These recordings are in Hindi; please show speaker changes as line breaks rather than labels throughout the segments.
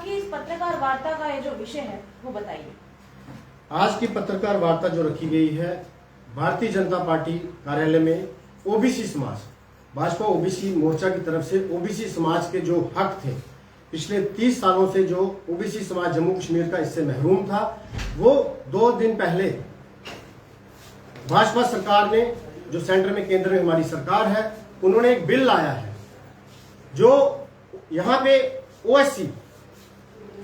की इस पत्रकार वार्ता का ये जो विषय है वो बताइए।
आज की पत्रकार वार्ता जो रखी गई है भारतीय जनता पार्टी कार्यालय में ओबीसी समाज, भाजपा ओबीसी मोर्चा की तरफ से ओबीसी समाज के जो हक थे, पिछले 30 सालों से जो ओबीसी समाज जम्मू कश्मीर का इससे महरूम था, वो 2 दिन पहले भाजपा सरकार ने, जो सेंटर में केंद्र में हमारी सरकार है, उन्होंने एक बिल लाया है जो यहाँ पे ओएससी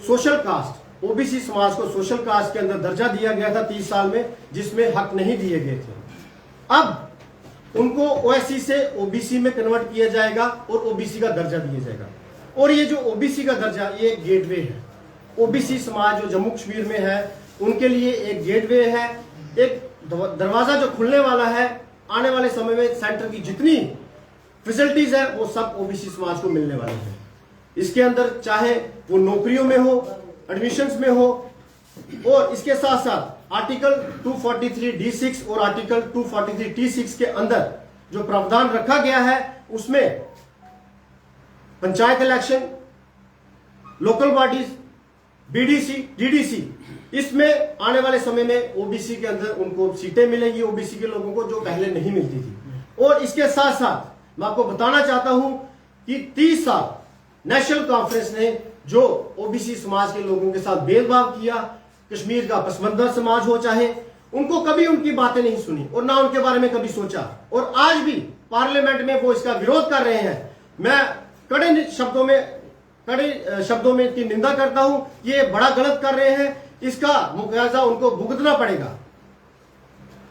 सोशल कास्ट, ओबीसी समाज को सोशल कास्ट के अंदर दर्जा दिया गया था 30 साल में, जिसमें हक नहीं दिए गए थे। अब उनको ओएससी से ओबीसी में कन्वर्ट किया जाएगा और ओबीसी का दर्जा दिया जाएगा। और ये जो ओबीसी का दर्जा, ये एक गेटवे है। ओबीसी समाज जो जम्मू कश्मीर में है उनके लिए एक गेटवे है, एक दरवाजा जो खुलने वाला है। आने वाले समय में सेंटर की जितनी फैसिलिटीज है वो सब ओबीसी समाज को मिलने वाली है। इसके अंदर चाहे वो नौकरियों में हो, एडमिशंस में हो, और इसके साथ साथ आर्टिकल 243D6 और आर्टिकल 243T6 के अंदर जो प्रावधान रखा गया है उसमें panchayat election, local bodies, BDC, DDC, इसमें आने वाले समय में ओबीसी के अंदर उनको सीटें मिलेंगी, ओबीसी के लोगों को, जो पहले नहीं मिलती थी। और इसके साथ साथ मैं आपको बताना चाहता हूं कि 30 साल नेशनल कॉन्फ्रेंस ने जो ओबीसी समाज के लोगों के साथ भेदभाव किया, कश्मीर का पसमंदा समाज हो चाहे, उनको कभी उनकी बातें नहीं सुनी और ना उनके बारे में कभी सोचा। और आज भी पार्लियामेंट में वो इसका विरोध कर रहे हैं। मैं कड़े शब्दों में इनकी निंदा करता हूं। ये बड़ा गलत कर रहे हैं, इसका मुआवजा उनको भुगतना पड़ेगा।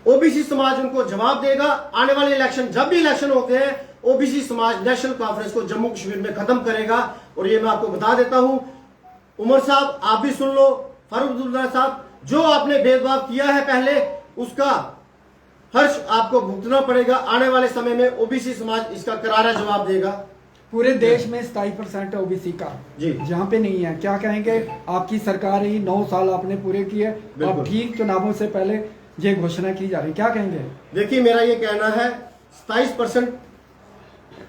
ओबीसी समाज उनको जवाब देगा। आने वाले इलेक्शन, जब भी इलेक्शन होते हैं, ओबीसी समाज नेशनल कॉन्फ्रेंस को जम्मू कश्मीर में खत्म करेगा। और ये मैं आपको बता देता हूं, उमर साहब आप भी सुन लो, फारूक अब्दुल्ला साहब, जो आपने भेदभाव किया है पहले, उसका हर्ष आपको भुगतना पड़ेगा। आने वाले समय में ओबीसी समाज इसका करारा जवाब देगा।
पूरे देश में 27% ओबीसी का
जी,
जहाँ पे नहीं है, क्या कहेंगे? आपकी सरकार ही 9 साल आपने पूरे किए और ठीक चुनावों से पहले ये घोषणा की जा रही, क्या कहेंगे?
देखिए, मेरा ये कहना है 27%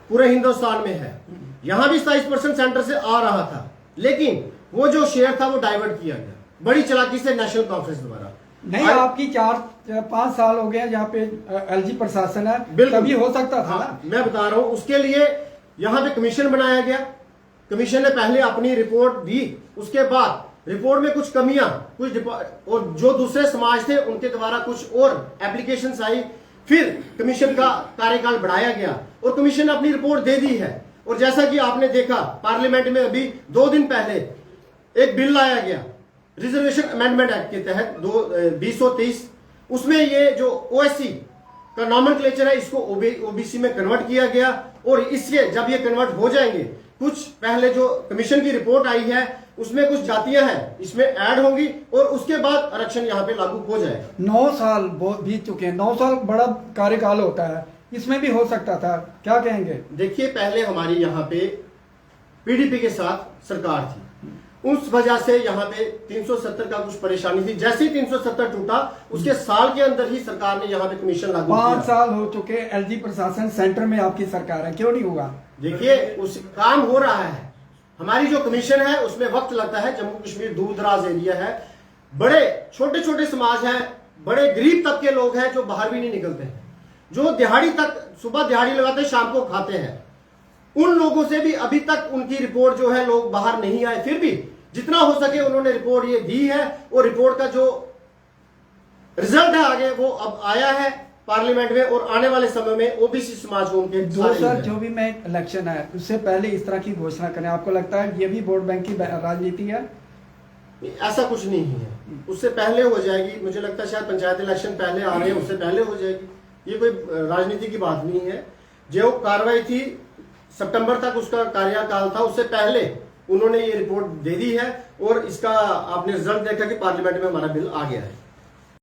पूरे हिंदुस्तान में है। यहाँ भी 27% सेंटर से आ रहा था, लेकिन वो जो शेयर था वो डाइवर्ट किया गया बड़ी चालाकी से नेशनल कॉन्फ्रेंस द्वारा।
नहीं, आपकी 4-5 साल हो गए जहाँ पे एलजी प्रशासन है, तभी हो सकता था ना।
मैं बता रहा हूँ, उसके लिए यहाँ पे कमीशन बनाया गया। कमीशन ने पहले अपनी रिपोर्ट दी, उसके बाद रिपोर्ट में कुछ कमियां, और जो दूसरे समाज थे उनके द्वारा कुछ और एप्लीकेशंस आई। फिर कमीशन का कार्यकाल बढ़ाया गया और कमीशन ने अपनी रिपोर्ट दे दी है। और जैसा कि आपने देखा, पार्लियामेंट में अभी 2 दिन पहले एक बिल लाया गया रिजर्वेशन अमेंडमेंट एक्ट के तहत 2023। उसमें ये जो ओएससी का नॉमेनक्लेचर है, इसको ओबीसी में कन्वर्ट किया गया। और इससे जब ये कन्वर्ट हो जाएंगे, कुछ पहले जो कमीशन की रिपोर्ट आई है उसमें कुछ जातियां हैं इसमें ऐड होंगी और उसके बाद आरक्षण यहाँ पे लागू हो जाएगा।
9 साल बीत चुके हैं, 9 साल बड़ा कार्यकाल होता है, इसमें भी हो सकता था, क्या कहेंगे?
देखिए, पहले हमारी यहाँ पे पीडीपी के साथ सरकार थी, उस वजह से यहाँ पे 370 का कुछ परेशानी थी। जैसे ही 370 टूटा, उसके साल के अंदर ही सरकार ने यहाँ पे कमीशन लागू किया।
5 साल हो चुके, एलजी प्रशासन सेंटर में आपकी सरकार है, क्यों नहीं हुआ?
देखिए, उस काम हो रहा है। हमारी जो कमीशन है उसमें वक्त लगता है। जम्मू कश्मीर दूर दराज एरिया है, बड़े छोटे छोटे समाज हैं, बड़े गरीब तबके लोग हैं जो बाहर भी नहीं निकलते हैं, जो दिहाड़ी तक, सुबह दिहाड़ी लगाते हैं, शाम को खाते हैं। उन लोगों से भी अभी तक उनकी रिपोर्ट जो है, लोग बाहर नहीं आए, फिर भी जितना हो सके उन्होंने रिपोर्ट ये दी है। और रिपोर्ट का जो रिजल्ट है आगे, वो अब आया है पार्लियामेंट में। और आने वाले समय में ओबीसी समाज को उनके
2024 में इलेक्शन है, उससे पहले इस तरह की घोषणा करें, आपको लगता है ये भी वोट बैंक की राजनीति है?
ऐसा कुछ नहीं है, उससे पहले हो जाएगी। मुझे लगता है शायद पंचायत इलेक्शन पहले आ रहे हैं, उससे पहले हो जाएगी। ये कोई राजनीति की बात नहीं है। जो कार्रवाई थी सितंबर तक उसका कार्यकाल था, उससे पहले उन्होंने ये रिपोर्ट दे दी है। और इसका आपने रिजल्ट देखा कि पार्लियामेंट में हमारा बिल आ गया है।